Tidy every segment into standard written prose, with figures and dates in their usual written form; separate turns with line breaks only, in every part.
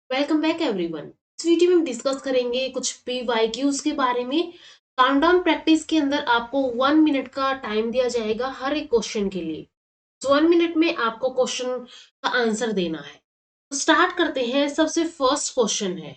Welcome back everyone. इस video में हम डिस्कस करेंगे कुछ पीवाईक्यूज के बारे में। काउंटडाउन प्रैक्टिस के अंदर आपको 1 मिनट का टाइम दिया जाएगा हर एक क्वेश्चन के लिए। तो 1 मिनट में आपको क्वेश्चन का आंसर देना है। तो स्टार्ट करते हैं। सबसे फर्स्ट क्वेश्चन है,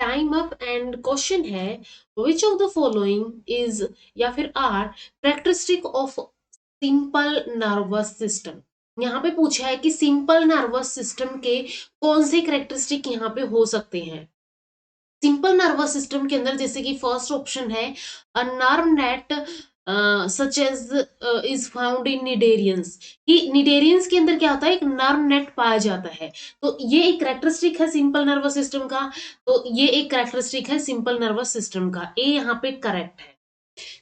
टाइम अप एंड क्वेश्चन है, which of the following is या फिर are characteristic of simple nervous system. यहाँ पे पूछा है कि सिंपल नर्वस सिस्टम के कौन से कैरेक्टरिस्टिक यहाँ पे हो सकते हैं। सिंपल नर्वस सिस्टम के अंदर जैसे कि फर्स्ट ऑप्शन है, a nerve net such as is found in cnidarians. कि निडेरियंस के अंदर क्या होता है, एक नर्व नेट पाया जाता है। तो ये एक कैरेक्टरिस्टिक है सिंपल नर्वस सिस्टम का। तो ये एक कैरेक्टरिस्टिक है सिंपल नर्वस सिस्टम का, ए यहाँ पे करेक्ट है।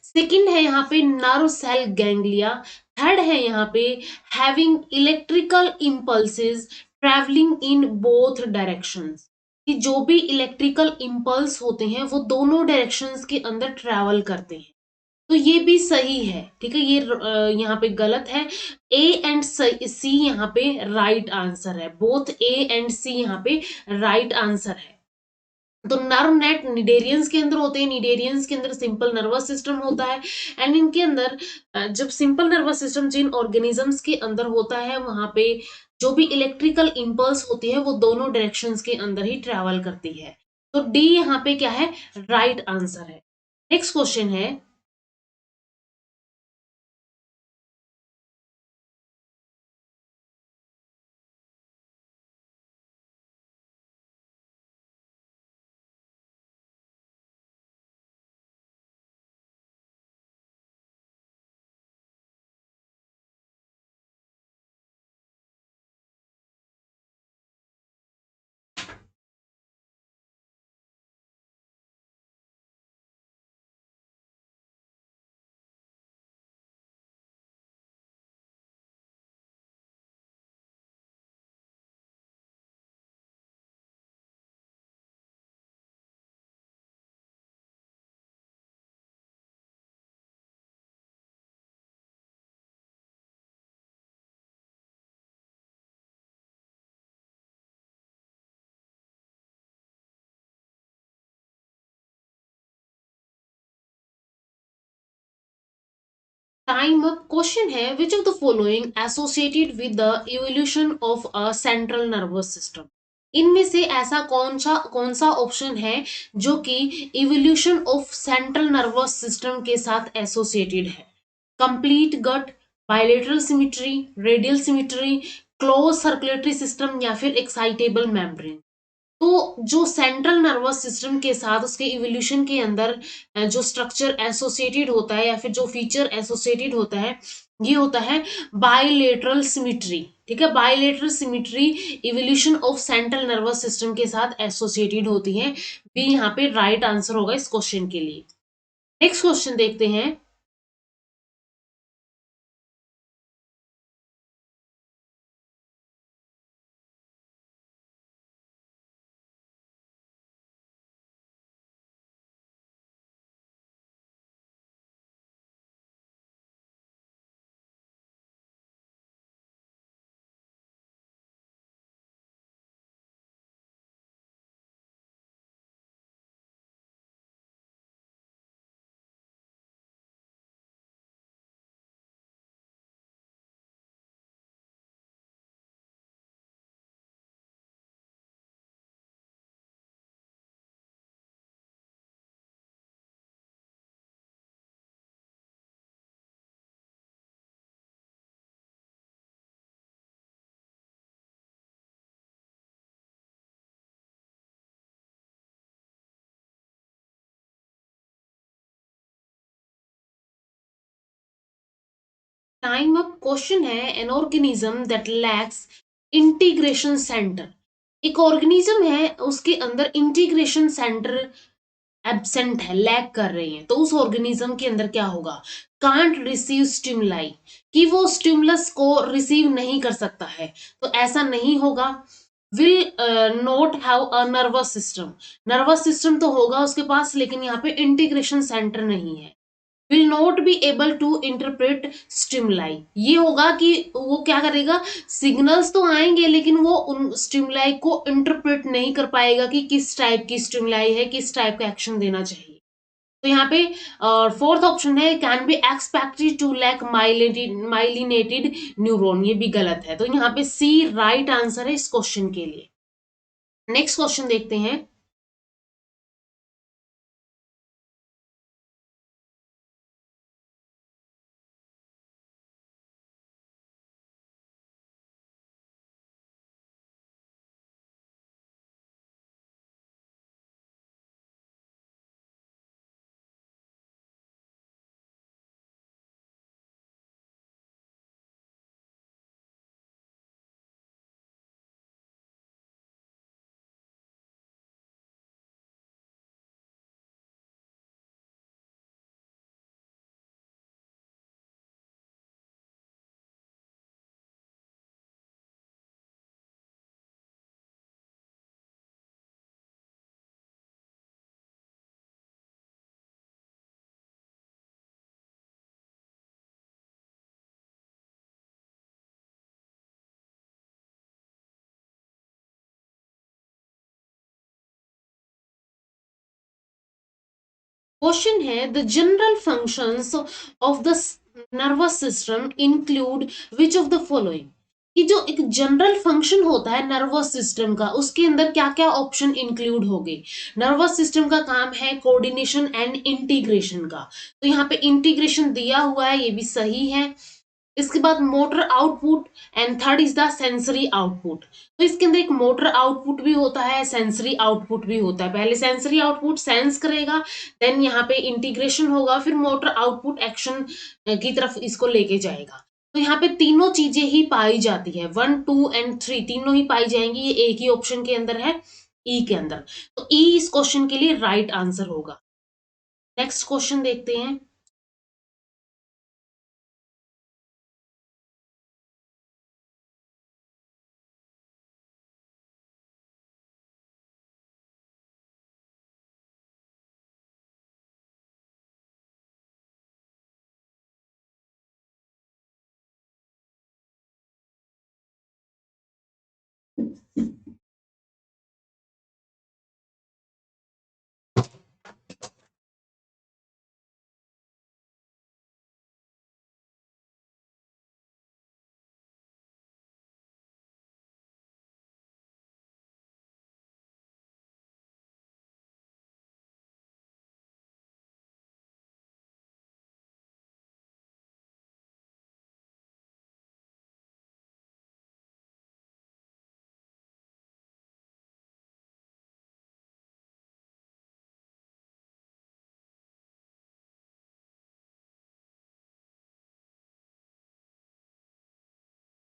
सेकंड है यहाँ पे नर्व सेल गैंग्लिया। थर्ड है यहाँ पे having electrical impulses travelling in both directions. कि जो भी इलेक्ट्रिकल इम्पल्स होते हैं वो दोनों डायरेक्शंस के अंदर ट्रैवल करते हैं। तो ये भी सही है, ठीक है। ये यहाँ पे गलत है। ए एंड सी यहाँ पे राइट आंसर है। बोथ ए एंड सी यहाँ पे राइट आंसर है। तो नर्व नेट निडेरियंस के अंदर होते हैं, निडेरियंस के अंदर सिंपल नर्वस सिस्टम होता है। एंड इनके अंदर जब सिंपल नर्वस सिस्टम जिन ऑर्गेनिजम्स के अंदर होता है वहां पे जो भी इलेक्ट्रिकल इम्पल्स होती है वो दोनों डायरेक्शंस के अंदर ही ट्रेवल करती है। तो डी यहाँ पे क्या है, राइट आंसर है। नेक्स्ट क्वेश्चन है, टाइम अप क्वेश्चन है, which of the following associated with the evolution of a central nervous system. इनमें से ऐसा कौन सा ऑप्शन है जो कि evolution of central nervous system के साथ एसोसिएटेड है। Complete gut, bilateral symmetry, radial symmetry, close circulatory system या फिर एक्साइटेबल मेम्ब्रेन। तो जो सेंट्रल नर्वस सिस्टम के साथ उसके इवोल्यूशन के अंदर जो स्ट्रक्चर एसोसिएटेड होता है या फिर जो फीचर एसोसिएटेड होता है, ये होता है बायलेटरल सिमिट्री। ठीक है, bilateral symmetry evolution of central nervous system के साथ एसोसिएटेड होती है। बी यहाँ पे राइट आंसर होगा इस क्वेश्चन के लिए। नेक्स्ट क्वेश्चन देखते हैं, टाइम अप। क्वेश्चन है an organism that lakhs integration centre. एक ऑर्गेनिज्म है उसके अंदर इंटीग्रेशन सेंटर एब्सेंट है, लैक कर रही है, तो उस ऑर्गेनिज्म के अंदर क्या होगा? कांट रिसीव स्टिमुलाई, कि वो स्टिमुलस को रिसीव नहीं कर सकता है, तो ऐसा नहीं होगा। Will not have a nervous system, nervous system तो होगा उसके पास लेकिन यहाँ पे इंटीग्रेशन सेंटर नहीं है। Will not be able to interpret stimuli, ये होगा कि वो क्या करेगा, सिग्नल्स तो आएंगे लेकिन वो उन स्टिमुलाई को इंटरप्रेट नहीं कर पाएगा कि किस टाइप की स्टिमुलाई है, किस टाइप का एक्शन देना चाहिए। तो यहाँ पे फोर्थ ऑप्शन है can be expected to lack myelinated neuron, ये भी गलत है, तो यहाँ पे सी राइट आंसर है इस क्वेश्चन के लिए। नेक्स्ट क्वेश्चन देखते हैं। क्वेश्चन है the general functions of the nervous system include which of the following, कि जो एक जनरल फंक्शन होता है नर्वस सिस्टम का उसके अंदर क्या क्या ऑप्शन इंक्लूड हो गए। नर्वस सिस्टम का काम है कोऑर्डिनेशन एंड इंटीग्रेशन का, तो यहाँ पे इंटीग्रेशन दिया हुआ है, ये भी सही है। इसके बाद motor output and third is the sensory output, तो इसके अंदर एक मोटर आउटपुट भी होता है, सेंसरी आउटपुट भी होता है। पहले सेंसरी आउटपुट सेंस करेगा, देन यहाँ पे इंटीग्रेशन होगा, फिर मोटर आउटपुट एक्शन की तरफ इसको लेके जाएगा। तो यहाँ पे तीनों चीजें ही पाई जाती है, 1 2 एंड 3 तीनों ही पाई जाएंगी, ये एक ही ऑप्शन के अंदर है, ई के अंदर, तो ई इस क्वेश्चन के लिए राइट आंसर होगा। नेक्स्ट क्वेश्चन देखते हैं।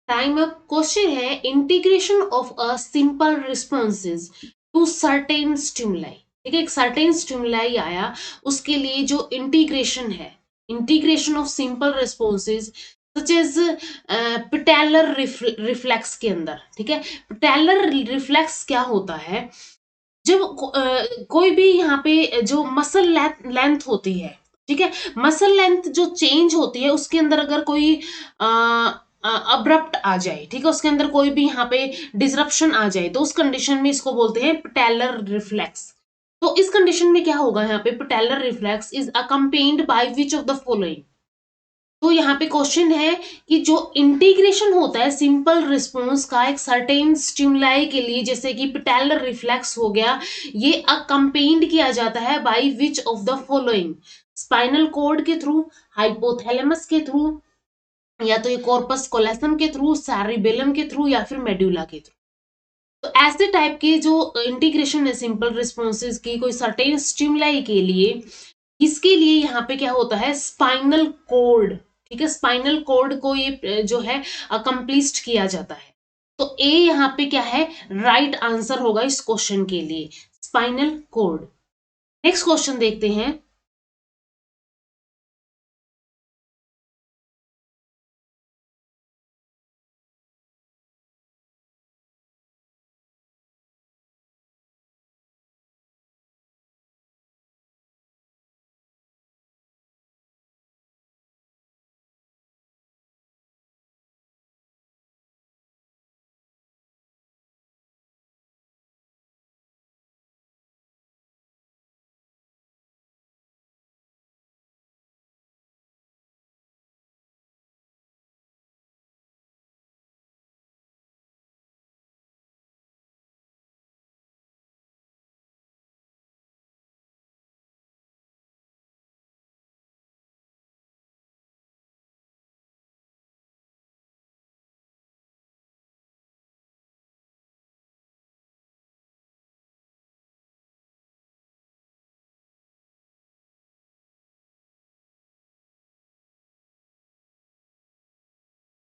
Time up. क्वेश्चन है integration of a simple responses to certain stimuli, ठीक है, एक सर्टेन स्टिमुलाई आया, उसके लिए जो इंटीग्रेशन है, integration of simple responses such as patellar reflex के अंदर, ठीक है। पिटेलर रिफ्लेक्स क्या होता है, जब कोई भी यहाँ पे जो मसल लेंथ होती है, ठीक है, मसल लेंथ जो चेंज होती है उसके अंदर अगर कोई अब्रप्ट आ जाए, ठीक है, उसके अंदर कोई भी यहाँ पे डिसरप्शन आ जाए, तो उस कंडीशन में इसको बोलते हैं पटेलर रिफ्लेक्स। तो इस कंडीशन में क्या होगा, यहाँ पे patellar reflex is accompanied bye which of the following. तो यहाँ पे क्वेश्चन है कि जो इंटीग्रेशन होता है सिंपल रिस्पॉन्स का एक सर्टेन स्टिमुलाई के लिए, जैसे कि पटेलर रिफ्लेक्स हो गया, ये अकम्पेन्ड किया जाता है by which of the following, spinal cord के थ्रू, हाइपोथैलेमस के थ्रू, या तो ये कॉर्पस कोलेसम के थ्रू, सैरिबेलम के थ्रू, या फिर मेडुला के थ्रू। तो ऐसे टाइप के जो इंटीग्रेशन है सिंपल रिस्पॉन्सेज की कोई सर्टेन स्टिमुलाई के लिए, इसके लिए यहाँ पे क्या होता है, स्पाइनल कॉर्ड, ठीक है, स्पाइनल कॉर्ड को ये जो है कंप्लीट किया जाता है। तो ए यहाँ पे क्या है, राइट आंसर होगा इस क्वेश्चन के लिए, स्पाइनल कॉर्ड। नेक्स्ट क्वेश्चन देखते हैं।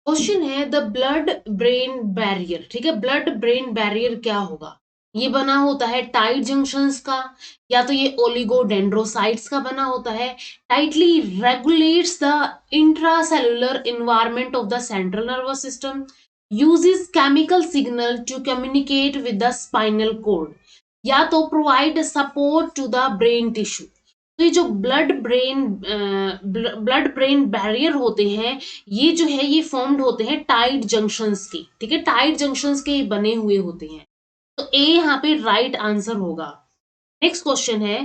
क्वेश्चन है द ब्लड ब्रेन बैरियर, ठीक है, ब्लड ब्रेन बैरियर क्या होगा? ये बना होता है टाइट जंक्शंस का, या तो ये ओलिगोडेंड्रोसाइट्स का बना होता है, tightly regulates the intracellular environment of the central nervous system, uses chemical signal to communicate with the spinal cord, या तो provide support to the brain tissue. तो ये जो ब्लड ब्रेन बैरियर होते हैं, ये जो है ये फॉर्म्ड होते हैं टाइट जंक्शंस के, ठीक है, टाइट जंक्शंस के बने हुए होते हैं। तो ए यहाँ पे राइट आंसर होगा। नेक्स्ट क्वेश्चन है।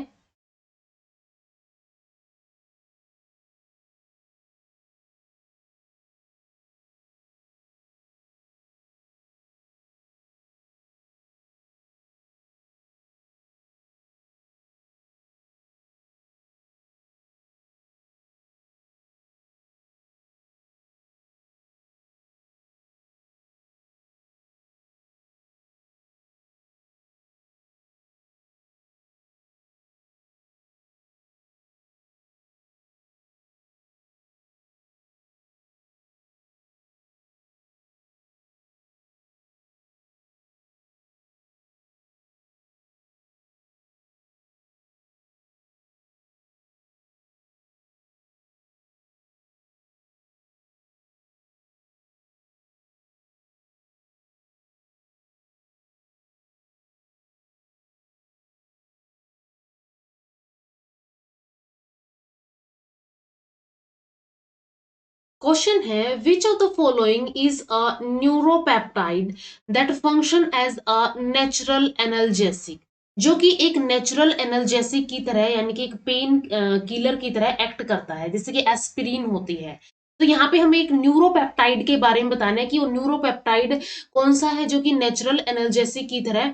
क्वेश्चन है which of the following is a neuropeptide that function as a natural analgesic, जो कि एक नेचुरल एनाल्जेसिक की तरह, यानी कि एक पेन किलर की तरह एक्ट करता है, जैसे कि एस्पिरिन होती है। तो यहाँ पे हमें एक न्यूरोपेप्टाइड के बारे में बताना है कि वो न्यूरोपेप्टाइड कौन सा है जो कि नेचुरल एनाल्जेसिक की तरह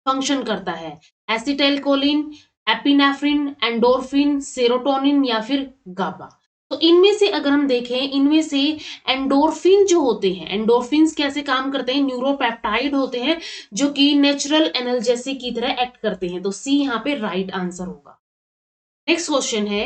फंक्शन करता है। Acetyl choline, epinephrine, endorphin, serotonin या फिर गाबा। तो इनमें से अगर हम देखें, इनमें से एंडोर्फिन जो होते हैं, एंडोर्फिन कैसे काम करते हैं, न्यूरोपेप्टाइड होते हैं जो कि नेचुरल एनाल्जेसिक की तरह एक्ट करते हैं। तो सी यहाँ पे राइट आंसर होगा। नेक्स्ट क्वेश्चन है।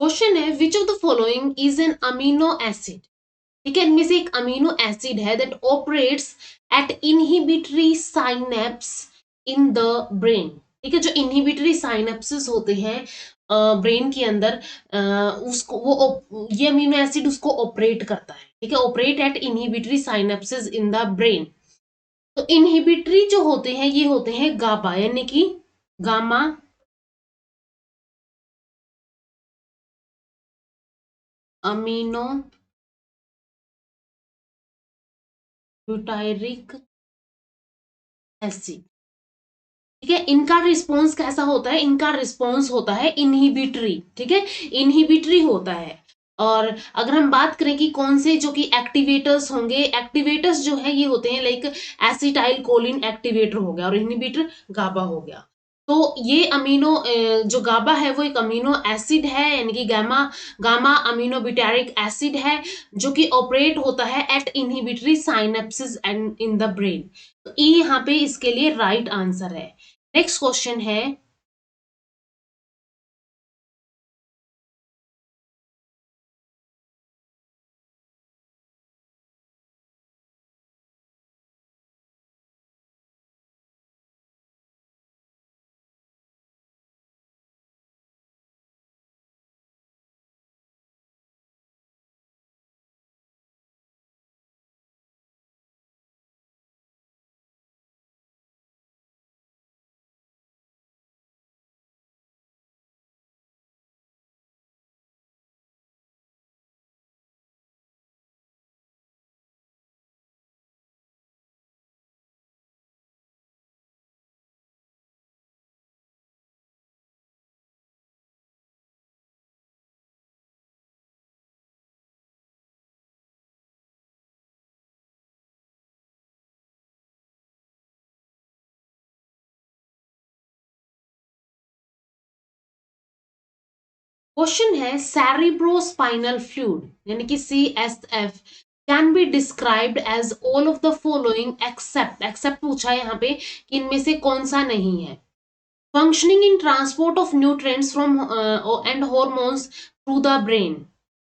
क्वेश्चन है which of the following is an amino acid, ठीक है, इनमें से एक अमीनो एसिड है that operates at inhibitory synapse in the brain, ठीक है, जो इनहिबिटरी साइनेप्सेस होते हैं ब्रेन के अंदर उसको वो ये अमीनो एसिड उसको ऑपरेट करता है, ठीक है, operate at inhibitory synapses in the brain. तो इनहिबिटरी जो होते हैं ये होते हैं गाबा, यानी कि गामा अमीनो ब्यूटायरिक एसिड, ठीक है। इनका रिस्पॉन्स कैसा होता है, इनका रिस्पॉन्स होता है इनहिबिटरी, ठीक है, इनहिबिटरी होता है। और अगर हम बात करें कि कौन से जो कि एक्टिवेटर्स होंगे, एक्टिवेटर्स जो है ये होते हैं लाइक एसिटाइल कोलिन एक्टिवेटर हो गया और इनहिबिटर गाबा हो गया। तो ये अमीनो जो गाबा है वो एक अमीनो एसिड है, यानी कि gamma gamma amino butyric acid है, जो कि ऑपरेट होता है at inhibitory synapses and in the brain. तो ई यहाँ पे इसके लिए राइट आंसर है। नेक्स्ट क्वेश्चन है, क्वेश्चन है सेरिब्रोस्पाइनल फ्लूइड यानी कि CSF can be described as all of the following except, except पूछा है यहाँ पे कि इनमें से कौन सा नहीं है। Functioning in transport of nutrients from and hormones through the brain,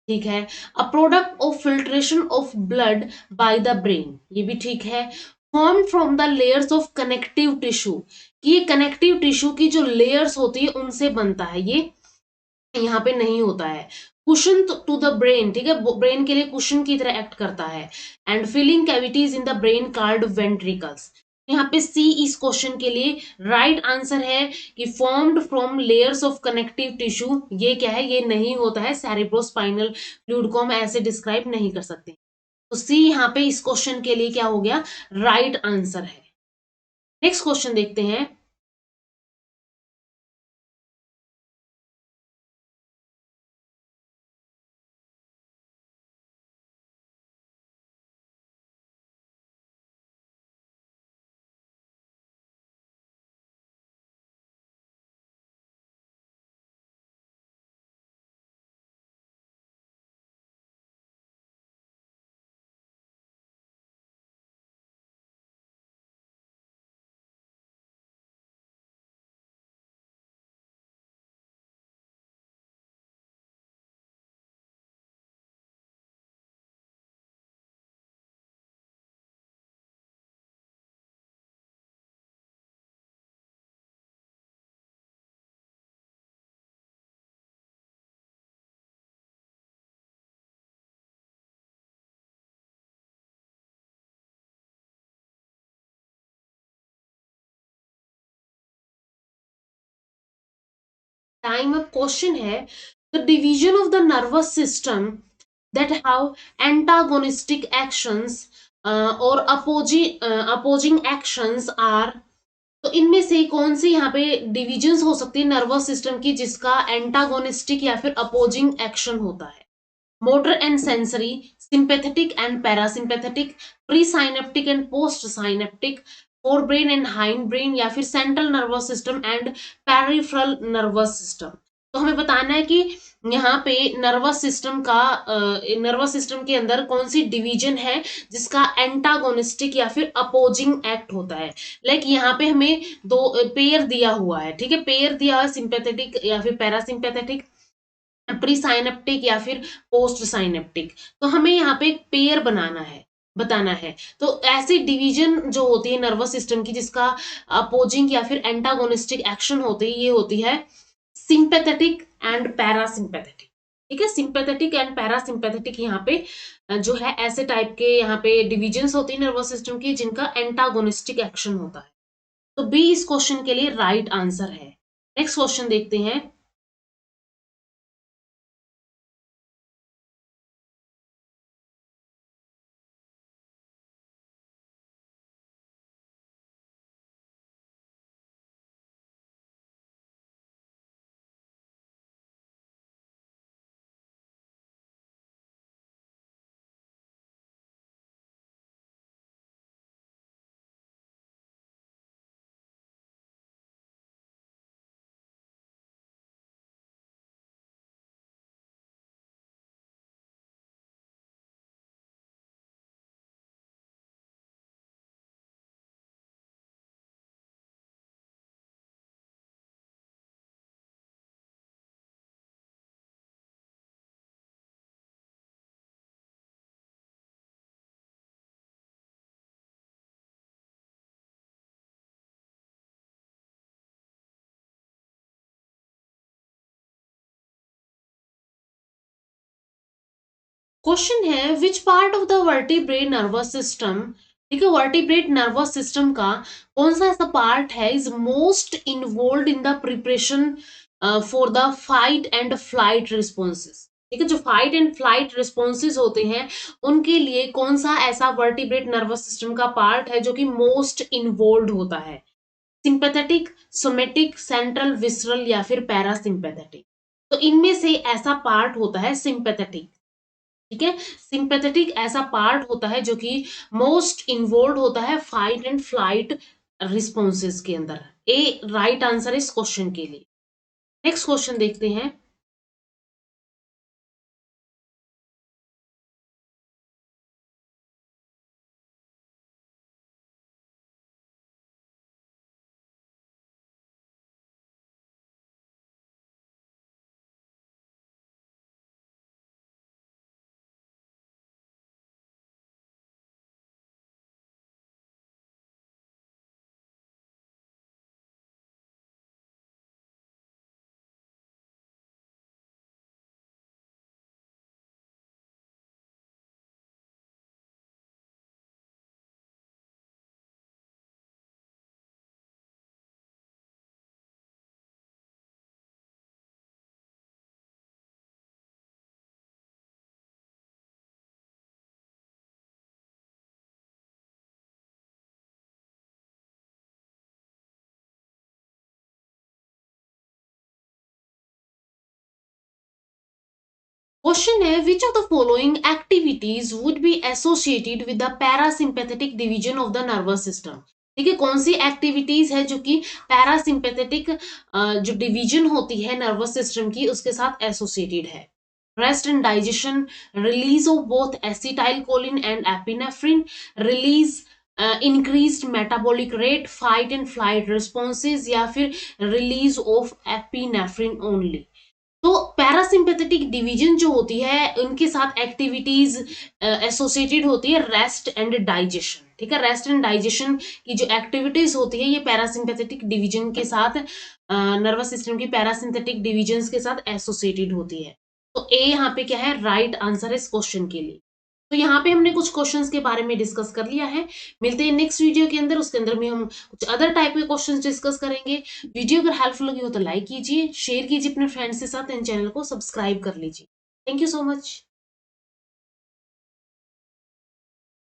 ठीक है। A product of filtration of blood by the brain, ये भी ठीक है। Form from the layers of connective tissue, कि ये कनेक्टिव टिश्यू की जो लेयर्स होती है उनसे बनता है, ये यहाँ पे नहीं होता है। कुशन टू द ब्रेन, ठीक है, ब्रेन के लिए कुशन की तरह एक्ट करता है। And filling cavities in the brain called ventricles, यहाँ पे सी इस क्वेश्चन के लिए राइट आंसर है कि formed from layers of connective tissue, ये क्या है, ये नहीं होता है। सेरिब्रोस्पाइनल फ्लूइड को हम ऐसे डिस्क्राइब नहीं कर सकते। तो सी यहाँ पे इस क्वेश्चन के लिए क्या हो गया, राइट आंसर है। नेक्स्ट क्वेश्चन देखते हैं, टाइम अप क्वेश्चन है, the division of the nervous system that have antagonistic actions और अपोजिंग एक्शंस आर, तो इनमें से कौन सी यहाँ पे डिविजन्स हो सकती है नर्वस सिस्टम की जिसका एंटागोनिस्टिक या फिर अपोजिंग एक्शन होता है। Motor and sensory, sympathetic and parasympathetic, pre synaptic and post synaptic, fore brain and hind brain, या फिर central nervous system and peripheral nervous system. तो हमें बताना है कि यहाँ पे नर्वस सिस्टम का नर्वस सिस्टम के अंदर कौन सी डिवीजन है जिसका एंटागोनिस्टिक या फिर अपोजिंग एक्ट होता है। लाइक यहाँ पे हमें दो पेयर दिया हुआ है, ठीक है, पेयर दिया है सिंपैथेटिक या फिर पैरासिम्पैथेटिक, प्री साइनेप्टिक या फिर पोस्ट साइनेप्टिक। तो हमें यहाँ पे एक पेयर बनाना है, बताना है। तो ऐसी डिवीजन जो होती है नर्वस सिस्टम की जिसका अपोजिंग या फिर एंटागोनिस्टिक एक्शन होती है, ये होती है सिंपैथेटिक एंड पैरासिम्पैथेटिक। ठीक है, सिंपैथेटिक एंड पैरासिम्पैथेटिक यहाँ पे जो है ऐसे टाइप के यहाँ पे डिविजन्स होती है नर्वस सिस्टम की जिनका एंटागोनिस्टिक एक्शन होता है। तो बी इस क्वेश्चन के लिए राइट आंसर है। नेक्स्ट क्वेश्चन देखते हैं। क्वेश्चन है which part of the vertebrate nervous system, ठीक है, वर्टिब्रेट नर्वस सिस्टम का कौन सा ऐसा पार्ट है is most involve in the preparation for the fight and flight responses. ठीक है, जो फाइट एंड फ्लाइट रिस्पॉन्सेज होते हैं उनके लिए कौन सा ऐसा वर्टिब्रेट नर्वस सिस्टम का पार्ट है जो कि मोस्ट इन्वॉल्व होता है? सिंपैथेटिक, सोमेटिक, सेंट्रल, विसरल या फिर पैरासिम्पैथेटिक। तो इनमें से ऐसा पार्ट होता है सिंपैथेटिक। ठीक है, सिंपैथेटिक ऐसा पार्ट होता है जो कि मोस्ट इन्वॉल्व होता है फाइट एंड फ्लाइट रिस्पॉन्सेज के अंदर। ए राइट आंसर इस क्वेश्चन के लिए। नेक्स्ट क्वेश्चन देखते हैं। क्वेश्चन है which of the following activities would be associated with the parasympathetic division of the nervous system. ठीक है, कौन सी एक्टिविटीज है जो कि पैरासिम्पैथेटिक जो डिवीजन होती है नर्वस सिस्टम की उसके साथ एसोसिएटेड है? Rest and digestion, release of both acetyl choline and epinephrine, release increased metabolic rate, fight and flight responses या फिर रिलीज ऑफ एपिनेफ्रिन ओनली। तो पैरासिम्पैथेटिक डिवीजन जो होती है उनके साथ एक्टिविटीज एसोसिएटेड होती है रेस्ट एंड डाइजेशन। ठीक है, रेस्ट एंड डाइजेशन की जो एक्टिविटीज होती है ये पैरासिम्पैथेटिक डिवीजन के साथ नर्वस सिस्टम की पैरासिम्पैथेटिक डिवीजन के साथ एसोसिएटेड होती है। तो ए यहाँ पे क्या है राइट आंसर इस क्वेश्चन के लिए। तो यहाँ पे हमने कुछ क्वेश्चंस के बारे में डिस्कस कर लिया है। मिलते हैं नेक्स्ट वीडियो के अंदर, उसके अंदर में हम कुछ अदर टाइप के क्वेश्चंस डिस्कस करेंगे। वीडियो अगर हेल्पफुल लगी हो तो लाइक कीजिए, शेयर कीजिए अपने फ्रेंड्स के साथ, एंड चैनल को सब्सक्राइब कर लीजिए। Thank you so much.